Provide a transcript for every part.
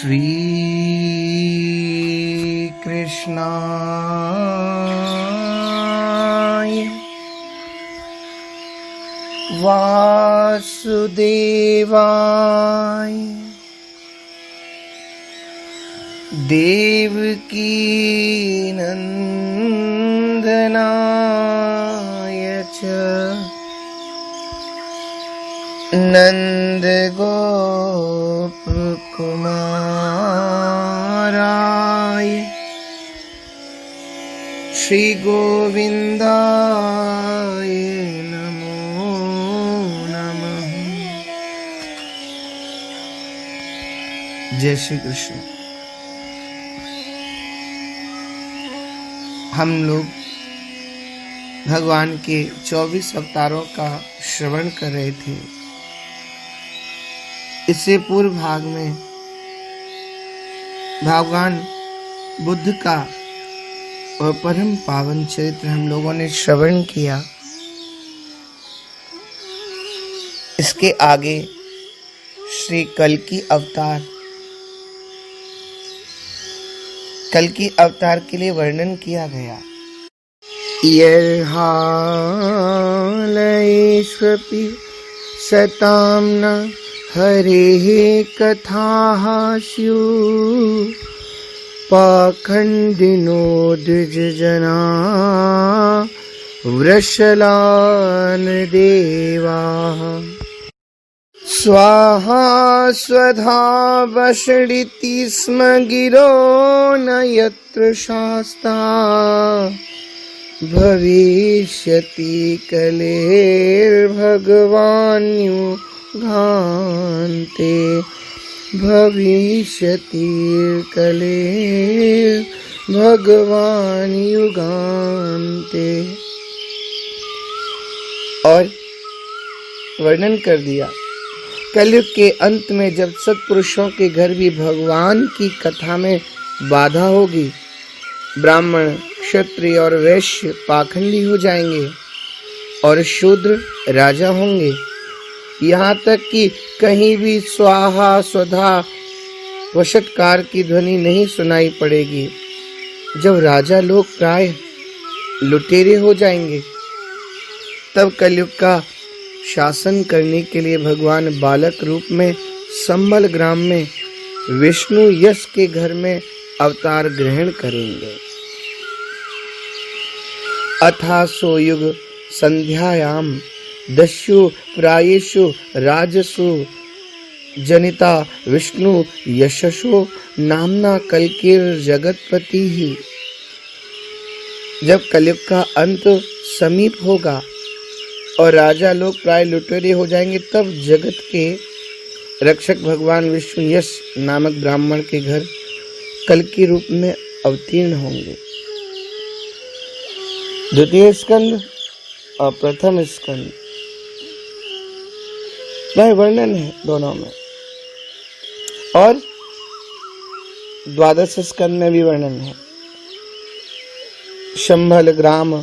श्री कृष्णाय वासुदेवाय देवकी नंदनाय च नंद गोप कुमाराय श्री गोविंदाय नमो नमः। जय श्री कृष्ण। हम लोग भगवान के 24 अवतारों का श्रवण कर रहे थे। इससे पूर्व भाग में भगवान बुद्ध का और परम पावन चरित्र हम लोगों ने श्रवण किया। इसके आगे श्री कल्कि अवतार के लिए वर्णन किया गया। यर्हालयेष्वपि सतां न हरेः कथाः स्युः पाखण्डिनो द्विजजना वृषलान् देवाः स्वाहा स्वधा वषडिति स्म गिरो न यत्र शास्ता भविष्यति कलेर्भगवान्युगान्ते भविष्यति कलेर्भगवान्युगान्ते। और वर्णन कर दिया कलयुग के अंत में जब सत्पुरुषों के घर भी भगवान की कथा में बाधा होगी, ब्राह्मण क्षत्रिय और वैश्य पाखंडी हो जाएंगे और शूद्र राजा होंगे। यहाँ तक कि कहीं भी स्वाहा स्वधा वषटकार की ध्वनि नहीं सुनाई पड़ेगी। जब राजा लोग प्राय लुटेरे हो जाएंगे, तब कलयुग का शासन करने के लिए भगवान बालक रूप में संबल ग्राम में विष्णु यश के घर में अवतार ग्रहण करेंगे। अथासो युग संध्यायाम दस्यु प्रायेषु राजसु जनिता विष्णु यशसो नामना कल्किर जगतपति ही। जब कलयुग का अंत समीप होगा और राजा लोग प्राय लुटेरे हो जाएंगे, तब जगत के रक्षक भगवान विष्णु यश नामक ब्राह्मण के घर कल्कि रूप में अवतीर्ण होंगे। द्वितीय स्कंद और प्रथम स्कंद में वर्णन है दोनों में, और द्वादश स्कंद में भी वर्णन है। शंभल ग्राम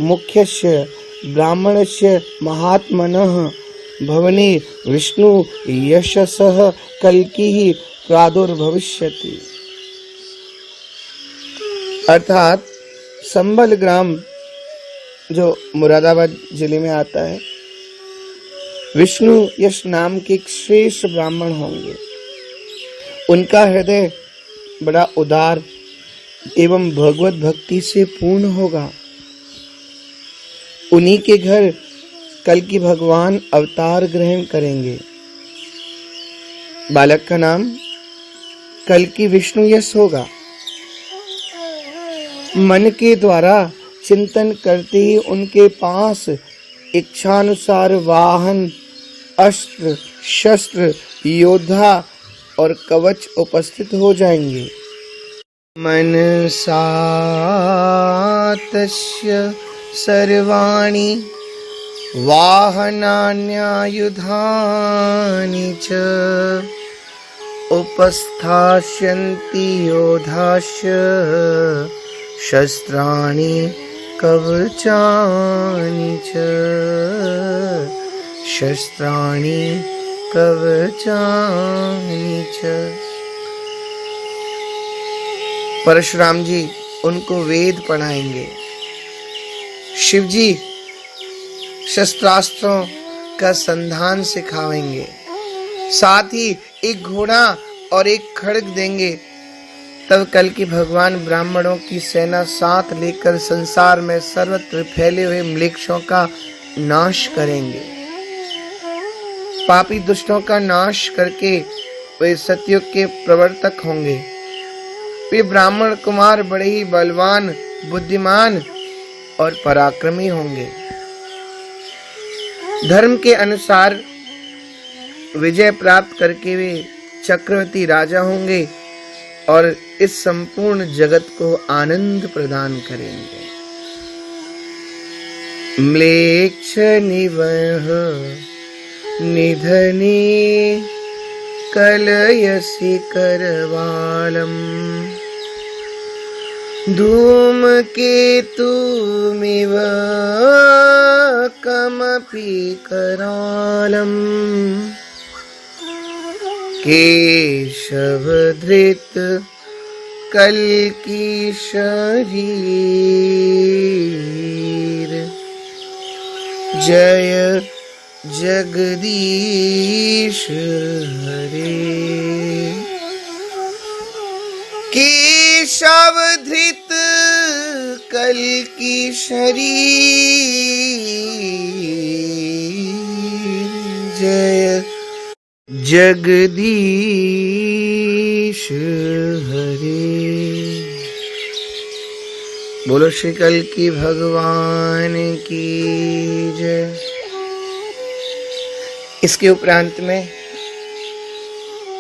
मुख्यस्य ब्राह्मणस्य महात्मनः भवने विष्णु यशसः कल्किः प्रादुर्भविष्यति। अर्थात संबल ग्राम जो मुरादाबाद जिले में आता है, विष्णु यश नाम के एक श्रेष्ठ ब्राह्मण होंगे। उनका हृदय बड़ा उदार एवं भगवत भक्ति से पूर्ण होगा। उन्हीं के घर कल्कि भगवान अवतार ग्रहण करेंगे। बालक का नाम कल्कि विष्णु यश होगा। मन के द्वारा चिंतन करते ही उनके पास इच्छानुसार वाहन, अस्त्र शस्त्र, योद्धा और कवच उपस्थित हो जाएंगे। मनसा तस्य सर्वाणि वाहनान्यायुधानि च उपस्थास्यन्ति योधाश्च शस्त्राणि कवचानि च शस्त्राणि कवचानि च। परशुराम जी उनको वेद पढ़ाएंगे, शिव जी शस्त्रास्त्रों का संधान सिखाएंगे, साथ ही एक घोड़ा और एक खड्ग देंगे। तब कल की भगवान ब्राह्मणों की सेना साथ लेकर संसार में सर्वत्र फैले हुए म्लेच्छों का नाश करेंगे। पापी दुष्टों का नाश करके वे सतयुग के प्रवर्तक होंगे। वे ब्राह्मण कुमार बड़े ही बलवान, बुद्धिमान और पराक्रमी होंगे। धर्म के अनुसार विजय प्राप्त करके वे चक्रवर्ती राजा होंगे और इस संपूर्ण जगत को आनंद प्रदान करेंगे। म्लेच्छ निवह निधने कलयसि करवालम धूमकेतुमिव कमपि करालम केशवधृत कल्की शरीर जय जगदीश हरे। केशवधृत कल्की शरीर जय जगदीश हरे। बोलो श्री कल्की भगवान की जय। इसके उपरांत में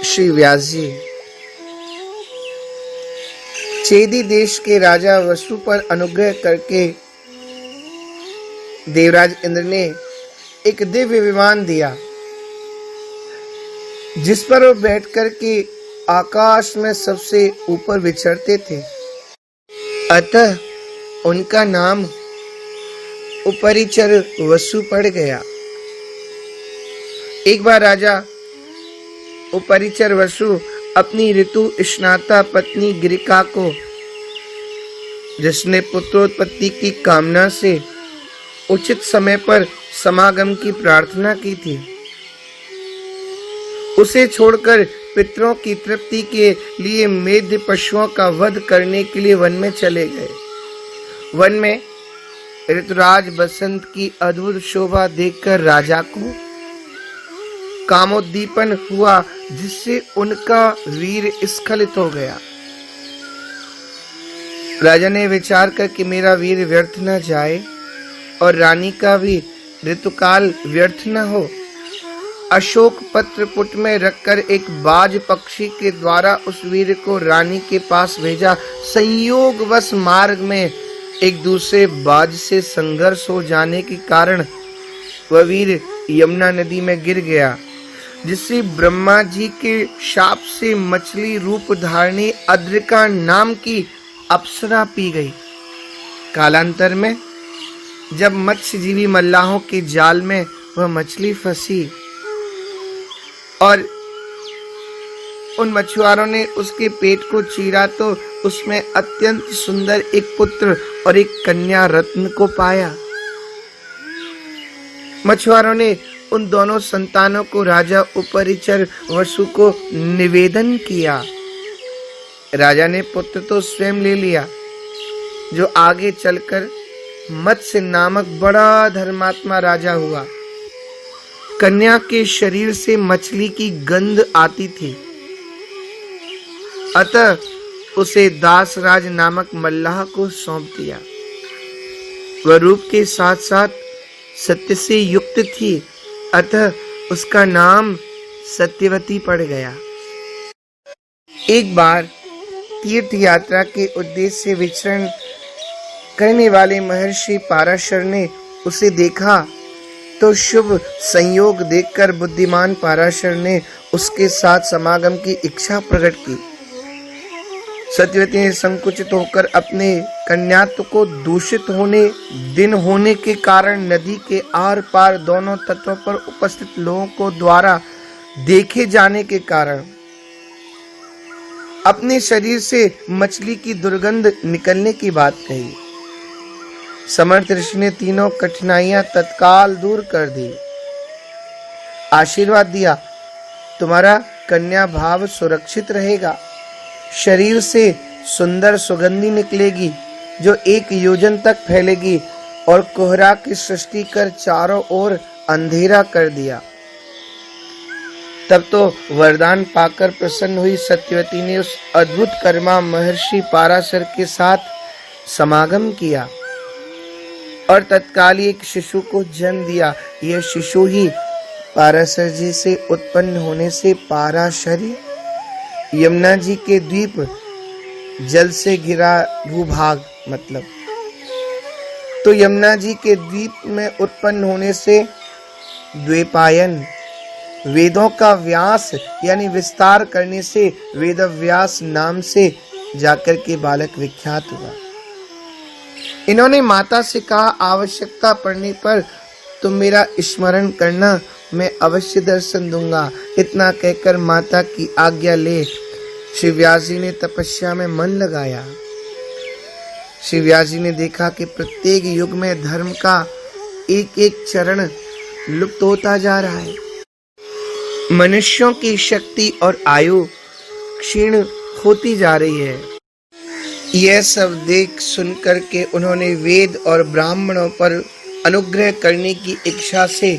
श्री व्यास जी चेदी देश के राजा वसु पर अनुग्रह करके देवराज इंद्र ने एक दिव्य विमान दिया, जिस पर वो बैठ करके आकाश में सबसे ऊपर विचरते थे। अतः उनका नाम उपरिचर वसु पड़ गया। एक बार राजा उपरिचर वसु अपनी ऋतु स्नाता पत्नी गिरिका को, जिसने पुत्रोत्पत्ति की कामना से उचित समय पर समागम की प्रार्थना की थी, उसे छोड़कर पितरों की तृप्ति के लिए मेध पशुओं का वध करने के लिए वन में चले गए। वन में ऋतुराज बसंत की अद्भुत शोभा देखकर राजा को कामोद्दीपन हुआ, जिससे उनका वीर स्खलित हो गया। राजा ने विचार कर कि मेरा वीर व्यर्थ न जाए और रानी का भी ऋतुकाल व्यर्थ न हो, अशोक पत्र पुट में रखकर एक बाज पक्षी के द्वारा उस वीर को रानी के पास भेजा। संयोगवश मार्ग में एक दूसरे बाज से संघर्ष हो जाने के कारण वह वीर यमुना नदी में गिर गया, जिससे ब्रह्मा जी के शाप से मछली रूप धारणी अद्रिका नाम की अप्सरा पी गई। कालांतर में जब मत्स्यजीवी मल्लाहों के जाल में वह मछली फंसी और उन मछुआरों ने उसके पेट को चीरा, तो उसमें अत्यंत सुंदर एक पुत्र और एक कन्या रत्न को पाया। मछुआरों ने उन दोनों संतानों को राजा उपरिचर वसु को निवेदन किया। राजा ने पुत्र तो स्वयं ले लिया, जो आगे चलकर मत्स्य नामक बड़ा धर्मात्मा राजा हुआ। कन्या के शरीर से मछली की गंध आती थी, अतः उसे दासराज नामक मल्लाह को सौंप दिया। वह रूप के साथ साथ सत्य से युक्त थी, अतः उसका नाम सत्यवती पड़ गया। एक बार तीर्थ यात्रा के उद्देश्य से विचरण करने वाले महर्षि पाराशर ने उसे देखा, तो शुभ संयोग देखकर बुद्धिमान पाराशर ने उसके साथ समागम की इच्छा प्रकट की। सत्यवती ने संकुचित होकर अपने कन्यात्व को दूषित होने के कारण नदी के आर पार दोनों तटों पर उपस्थित लोगों को द्वारा देखे जाने के कारण अपने शरीर से मछली की दुर्गंध निकलने की बात कही। समर्थ ऋषि ने तीनों कठिनाइयां तत्काल दूर कर दी। आशीर्वाद दिया, तुम्हारा कन्या भाव सुरक्षित रहेगा। शरीर से सुंदर सुगंधी निकलेगी जो 1 योजन तक फैलेगी और कोहरा की सृष्टि कर चारों ओर अंधेरा कर दिया। तब तो वरदान पाकर प्रसन्न हुई सत्यवती ने उस अद्भुत कर्मा महर्षि पाराशर के साथ समागम किया और तत्काल एक शिशु को जन्म दिया। यह शिशु ही पाराशर जी से उत्पन्न होने से पाराशरी यमुना जी के द्वीप जल से घिरा भूभाग मतलब, तो यमुना जी के द्वीप में उत्पन्न होने से द्वीपायन, वेदों का व्यास यानी विस्तार करने से वेदव्यास नाम से जाकर के बालक विख्यात हुआ। इन्होंने माता से कहा, आवश्यकता पड़ने पर तुम मेरा स्मरण करना, मैं अवश्य दर्शन दूंगा। इतना कहकर माता की आज्ञा ले श्री व्यास जी ने तपस्या में मन लगाया। श्री व्यास जी ने देखा कि प्रत्येक युग में धर्म का एक एक चरण लुप्त होता जा रहा है। मनुष्यों की शक्ति और आयु क्षीण होती जा रही है। यह सब देख सुनकर के उन्होंने वेद और ब्राह्मणों पर अनुग्रह करने की इच्छा से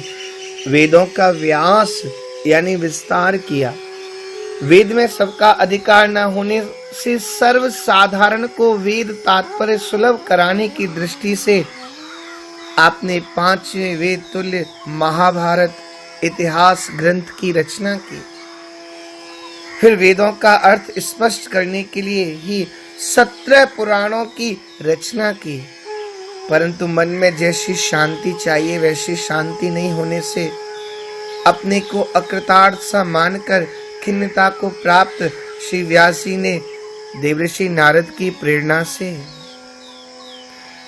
वेदों का व्यास यानी विस्तार किया। वेद में सबका अधिकार न होने से सर्व साधारण को वेद तात्पर्य सुलभ कराने की दृष्टि से आपने 5वें वेद तुल्य महाभारत इतिहास ग्रंथ की रचना की। फिर वेदों का अर्थ स्पष्ट करने के लिए ही 17 पुराणों की रचना की, परंतु मन में जैसी शांति चाहिए वैसी शांति नहीं होने से अपने को अकृतार्थ सा मानकर खिन्नता को प्राप्त श्री व्यास जी ने देवर्षि नारद की प्रेरणा से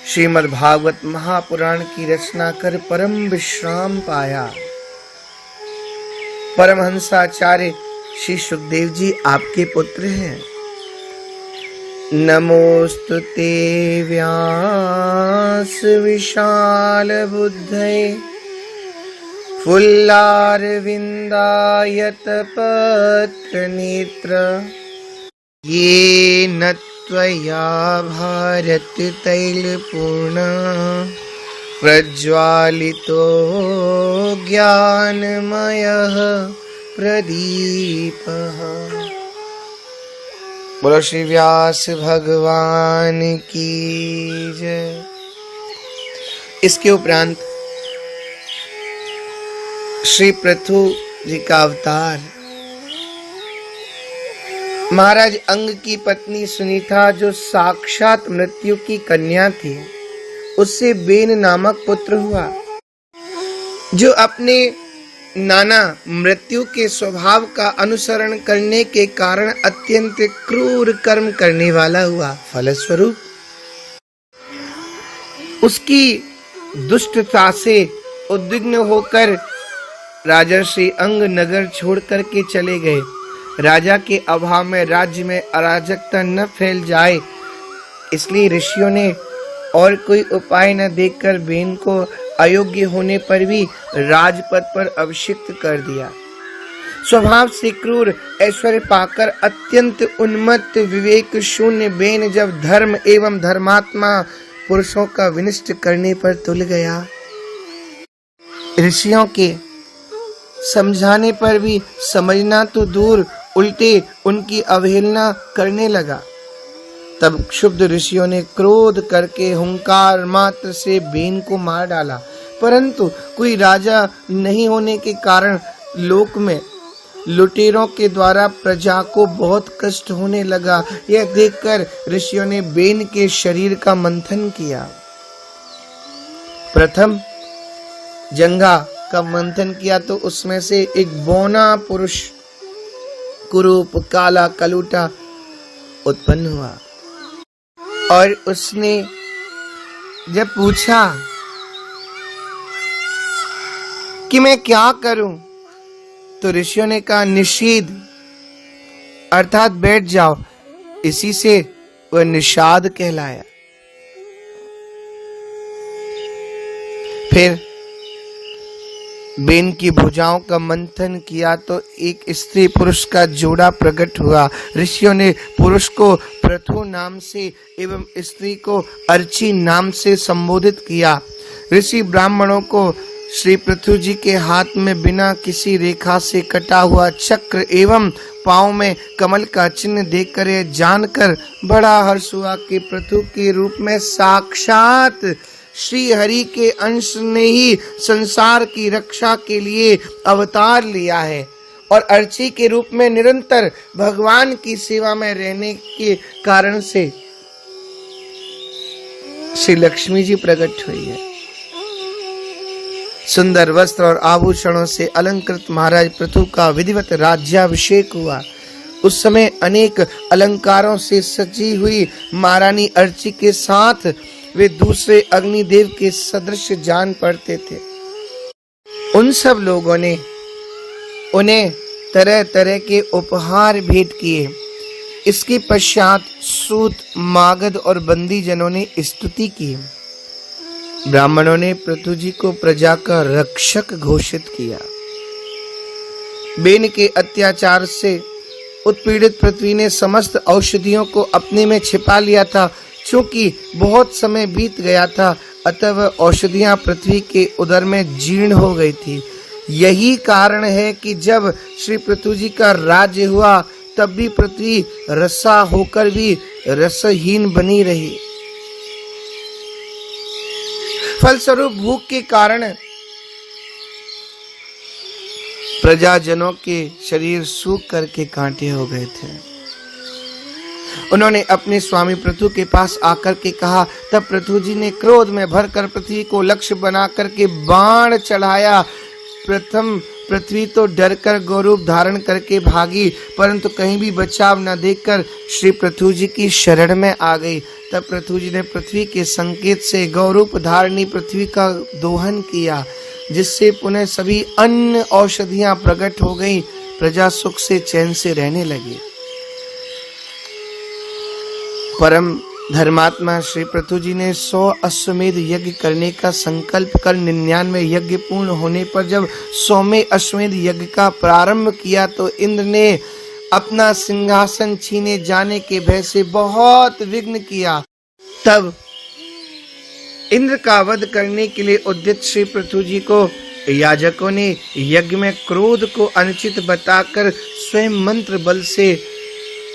श्रीमद् भागवत महापुराण की रचना कर परम विश्राम पाया। परमहंसाचार्य श्री सुखदेव जी आपके पुत्र हैं। नमोस्तुते व्यास विशाल बुद्धये फुल्लारविन्दायत पत्र नेत्र ये न त्वया भारत तैलपूर्ण प्रज्वालितो ज्ञानमयः प्रदीपः। बोलो श्री व्यास भगवान की जय। इसके उपरांत श्री पृथु जी का अवतार। महाराज अंग की पत्नी सुनीता जो साक्षात मृत्यु की कन्या थी, उससे बेन नामक पुत्र हुआ जो अपने नाना मृत्यु के स्वभाव का अनुसरण करने के कारण अत्यंत क्रूर कर्म करने वाला हुआ। फलस्वरूप उसकी दुष्टता से उद्विग्न होकर राजर्षि अंग नगर छोड़ करके चले गए। राजा के अभाव में राज्य में अराजकता न फैल जाए, इसलिए ऋषियों ने और कोई उपाय न देखकर बेन को अयोग्य होने पर भी राजपद पर अभिषिक्त कर दिया। स्वभाव से क्रूर, ऐश्वर्य पाकर अत्यंत उन्मत्त, विवेक शून्य बेन जब धर्म एवं धर्मात्मा पुरुषों का विनष्ट करने पर तुल गया, ऋषियों के समझाने पर भी समझना तो दूर, उल्टे उनकी अवहेलना करने लगा। तब क्षुब्ध ऋषियों ने क्रोध करके हुंकार मात्र से बेन को मार डाला, परंतु कोई राजा नहीं होने के कारण लोक में लुटेरों के द्वारा प्रजा को बहुत कष्ट होने लगा। यह देखकर ऋषियों ने बेन के शरीर का मंथन किया। प्रथम जंघा का मंथन किया तो उसमें से एक बौना पुरुष कुरूप काला कलूटा उत्पन्न हुआ और उसने जब पूछा कि मैं क्या करूं, तो ऋषियों ने कहा निषेध अर्थात बैठ जाओ। इसी से वह निषाद कहलाया। फिर बेन की भुजाओं का मंथन किया तो एक स्त्री पुरुष का जोड़ा प्रकट हुआ। ऋषियों ने पुरुष को पृथु नाम से एवं स्त्री को अर्ची नाम से संबोधित किया। ऋषि ब्राह्मणों को श्री पृथु जी के हाथ में बिना किसी रेखा से कटा हुआ चक्र एवं पांव में कमल का चिन्ह देखकर यह जानकर बड़ा हर्ष हुआ कि पृथु के रूप में साक्षात श्री हरि के अंश ने ही संसार की रक्षा के लिए अवतार लिया है और अर्ची के रूप में निरंतर भगवान की सेवा में रहने के कारण से श्री लक्ष्मी जी प्रकट हुई है। सुंदर वस्त्र और आभूषणों से अलंकृत महाराज पृथु का विधिवत राज्याभिषेक हुआ। उस समय अनेक अलंकारों से सजी हुई महारानी अर्ची के साथ वे दूसरे अग्निदेव के सदृश जान पड़ते थे। उन सब लोगों ने उन्हें तरह तरह के उपहार भेंट किए। इसके पश्चात सूत, मागध और बंदी जनों ने स्तुति की। ब्राह्मणों ने पृथु जी को प्रजा का रक्षक घोषित किया। बेन के अत्याचार से उत्पीड़ित पृथ्वी ने समस्त औषधियों को अपने में छिपा लिया था। चूंकि बहुत समय बीत गया था, अतः वह औषधियां पृथ्वी के उदर में जीर्ण हो गई थी। यही कारण है कि जब श्री पृथु जी का राज्य हुआ तब भी पृथ्वी रसा होकर भी रसहीन बनी रही। फलस्वरूप भूख के कारण प्रजाजनों के शरीर सूख करके कांटे हो गए थे। उन्होंने अपने स्वामी पृथु के पास आकर के कहा। तब पृथु जी ने क्रोध में भरकर पृथ्वी को लक्ष्य बना करके बाण चढ़ाया। प्रथम पृथ्वी तो डरकर गौरूप धारण करके भागी, परंतु कहीं भी बचाव न देखकर श्री पृथु जी की शरण में आ गई। तब पृथु जी ने पृथ्वी के संकेत से गौरूप धारणी पृथ्वी का दोहन किया, जिससे पुनः सभी अन्य औषधियां प्रकट हो गई। प्रजा सुख से चैन से रहने लगी। परम धर्मात्मा श्री पृथु जी ने 100 अश्वमेध यज्ञ करने का संकल्प कर 99 यज्ञ पूर्ण होने पर जब 100वें अश्वमेध यज्ञ का प्रारंभ किया तो इंद्र ने अपना सिंहासन छीने जाने के भय से बहुत विघ्न किया। तब इंद्र का वध करने के लिए उद्यत श्री पृथु जी को याजकों ने यज्ञ में क्रोध को अनुचित बताकर स्वयं मंत्र बल से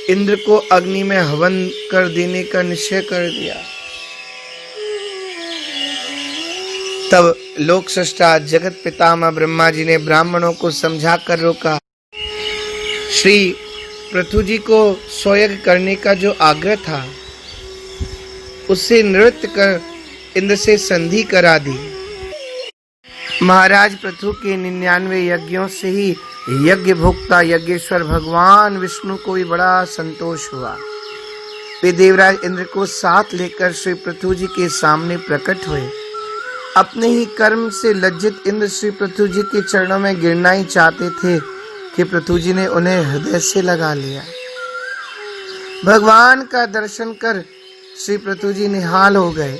इंद्र को अग्नि में हवन कर देने का निश्चय कर दिया। तब लोक सृष्टा जगत पितामह ब्रह्मा जी ने ब्राह्मणों को समझाकर रोका। श्री पृथु जी को स्वयं करने का जो आग्रह था उससे निवृत्त कर इंद्र से संधि करा दी। महाराज पृथु के 99 यज्ञों से ही यज्ञ भोक्ता यज्ञेश्वर भगवान विष्णु को भी बड़ा संतोष हुआ। वे देवराज इंद्र को साथ लेकर श्री पृथु जी के सामने प्रकट हुए। अपने ही कर्म से लज्जित इंद्र श्री पृथु जी के चरणों में गिरना ही चाहते थे कि पृथु जी ने उन्हें हृदय से लगा लिया। भगवान का दर्शन कर श्री पृथु जी निहाल हो गए।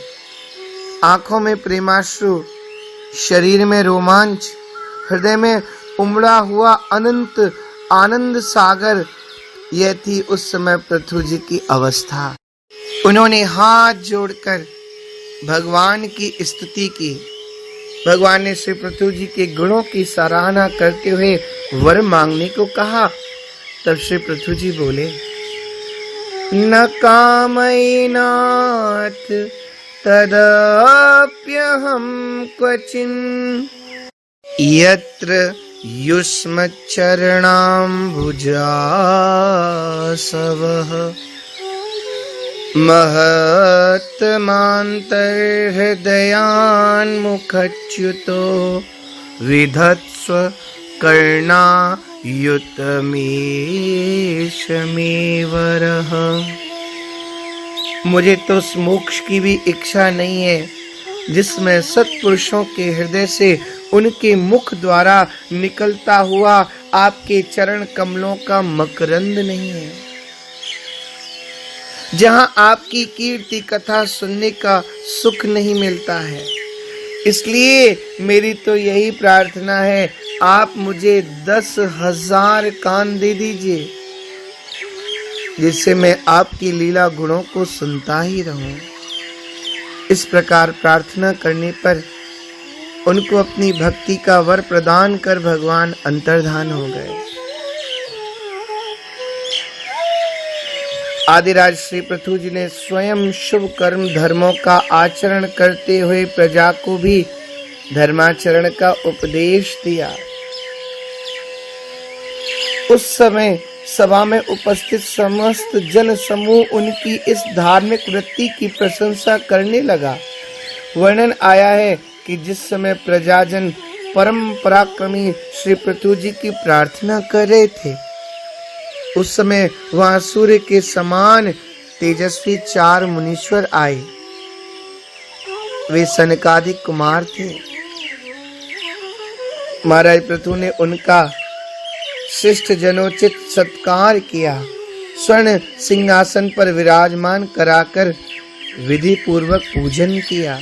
आंखों में प्रेमाश्रु, शरीर में रोमांच, हृदय में उमड़ा हुआ अनंत आनंद सागर, यह थी उस समय पृथु जी की अवस्था। उन्होंने हाथ जोड़कर भगवान की स्तुति की। भगवान ने श्री पृथु जी के गुणों की सराहना करते हुए वर मांगने को कहा। तब श्री पृथु जी बोले, न कामयेनाथ तदप्यहं क्वचिन् यत्र युष्मच्चरणाम्बुजासवः महत्मान्तर्हृदयान्मुखच्युतो विधत्स्व कर्णायुतमेशमेवरः। मुझे तो उस मोक्ष की भी इच्छा नहीं है जिसमें सत्पुरुषों के हृदय से उनके मुख द्वारा निकलता हुआ आपके चरण कमलों का मकरंद नहीं है, जहां आपकी कीर्ति कथा सुनने का सुख नहीं मिलता है। इसलिए मेरी तो यही प्रार्थना है, आप मुझे 10,000 कान दे दीजिए, जिससे मैं आपकी लीला गुणों को सुनता ही रहूं। इस प्रकार प्रार्थना करने पर उनको अपनी भक्ति का वर प्रदान कर भगवान अंतर्धान हो गए। आदिराज श्री पृथु जी ने स्वयं शुभ कर्म धर्मों का आचरण करते हुए प्रजा को भी धर्माचरण का उपदेश दिया। उस समय सभा में उपस्थित समस्त जन समूह उनकी इस धार्मिक वृत्ति की प्रशंसा करने लगा। वर्णन आया है कि जिस समय प्रजाजन परम पराक्रमी श्री पृथु जी की प्रार्थना कर रहे थे, उस समय वहां सूर्य के समान तेजस्वी 4 मुनीश्वर आए। वे सनकादिक कुमार थे। महाराज पृथु ने उनका शिष्ट जनोचित सत्कार किया, स्वर्ण सिंहासन पर विराजमान कराकर विधि पूर्वक पूजन किया।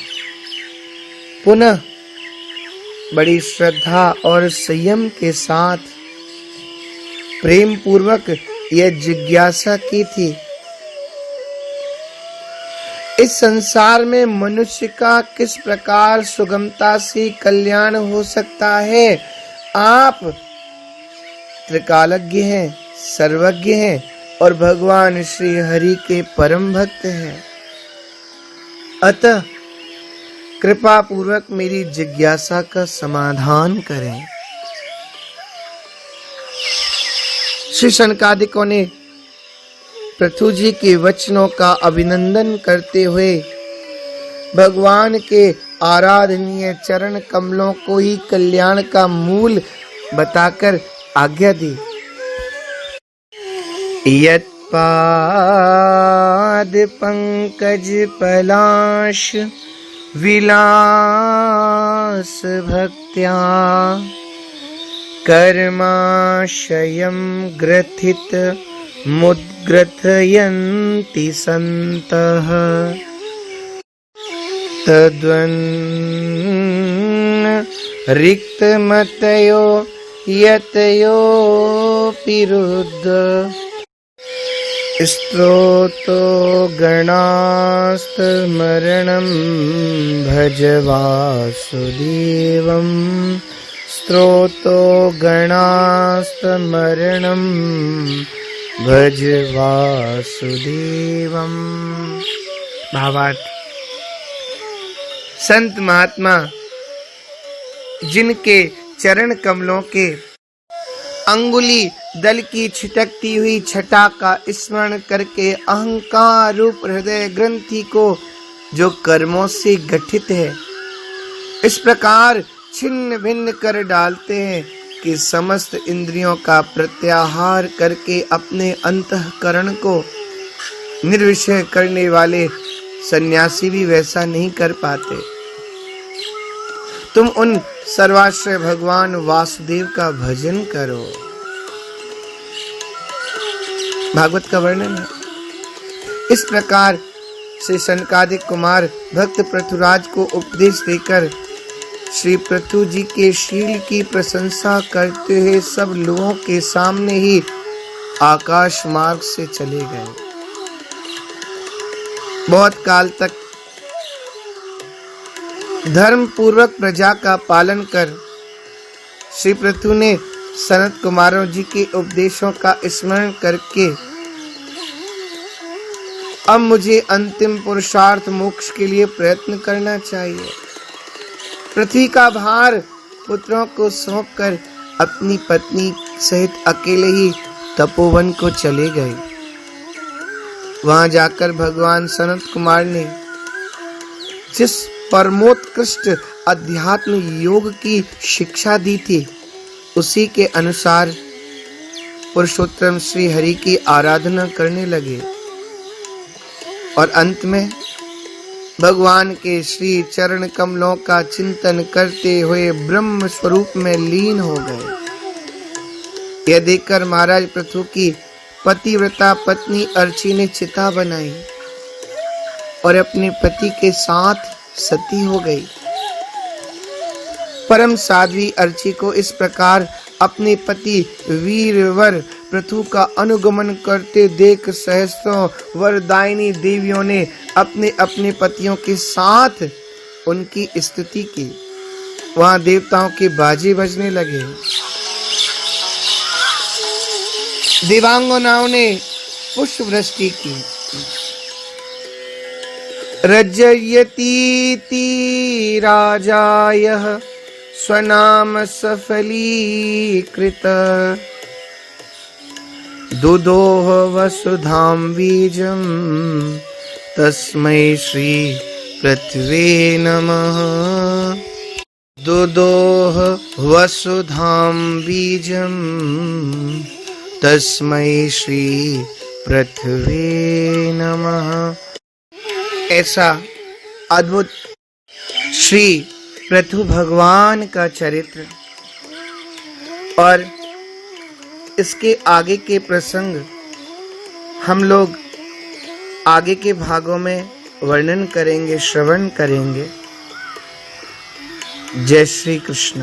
पुनः बड़ी श्रद्धा और संयम के साथ प्रेम पूर्वक यह जिज्ञासा की थी, इस संसार में मनुष्य का किस प्रकार सुगमता से कल्याण हो सकता है। आप त्रिकालज्ञ हैं, सर्वज्ञ हैं और भगवान श्री हरि के परम भक्त हैं। अतः कृपा पूर्वक मेरी जिज्ञासा का समाधान करें। श्री सनकादिकों ने पृथु जी के वचनों का अभिनंदन करते हुए भगवान के आराधनीय चरण कमलों को ही कल्याण का मूल बताकर आज्ञा दी। यत् पाद पंकज पलाश विलास भक्त्या कर्माशयं ग्रथित मुद्ग्रथयन्ति सन्तः तद्वन्न रिक्तमतयो यतयोऽपि रुद्ध स्तोतो गणास्तमरणं भज वासुदेवम् स्तोतो गणास्तमरणं भज वासुदेवम्। भावार्थ, संत महात्मा जिनके चरण कमलों के अंगुली दल की छिटकती हुई छटा का स्मरण करके अहंकार रूप हृदय ग्रंथि को जो कर्मों से गठित है, इस प्रकार छिन्न भिन्न कर डालते हैं कि समस्त इंद्रियों का प्रत्याहार करके अपने अंतःकरण को निर्विषय करने वाले सन्यासी भी वैसा नहीं कर पाते। तुम उन सर्वाश्रय भगवान वासुदेव का भजन करो। भागवत का वर्णन है। इस प्रकार श्री सनकादिक कुमार भक्त पृथुराज को उपदेश देकर श्री पृथु जी के शील की प्रशंसा करते हुए सब लोगों के सामने ही आकाश मार्ग से चले गए। बहुत काल तक धर्म पूर्वक प्रजा का पालन कर श्री पृथु ने सनत कुमारों जी के उपदेशों का स्मरण करके अब मुझे अंतिम पुरुषार्थ मोक्ष के लिए प्रयत्न करना चाहिए। पृथ्वी का भार पुत्रों को सौंपकर अपनी पत्नी सहित अकेले ही तपोवन को चले गए। वहां जाकर भगवान सनत कुमार ने जिस परमोत्कृष्ट अध्यात्म योग की शिक्षा दी थी, उसी के अनुसार पुरुषोत्तम श्री हरि की आराधना करने लगे और अंत में भगवान के श्री चरण कमलों का चिंतन करते हुए ब्रह्म स्वरूप में लीन हो गए। यह देखकर महाराज पृथु की पतिव्रता पत्नी अर्ची ने चिता बनाई और अपने पति के साथ सती हो गई। परम साध्वी अर्ची को इस प्रकार अपने पति वीरवर पृथु का अनुगमन करते देख सहस्रों वरदायिनी देवियों ने अपने अपने पतियों के साथ उनकी स्तुति की। वहां देवताओं के बाजे बजने लगे। देवांगनाओं ने पुष्प वृष्टि की। रजयतीति राजायः स्वनाम सफलीकृत दुदोह वसुधां बीजं तस्मै श्री पृथ्वे नमः। दुदोह वसुधां बीजं तस्मै श्री पृथ्वे नमः। ऐसा अद्भुत श्री पृथु भगवान का चरित्र और इसके आगे के प्रसंग हम लोग आगे के भागों में वर्णन करेंगे, श्रवण करेंगे। जय श्री कृष्ण।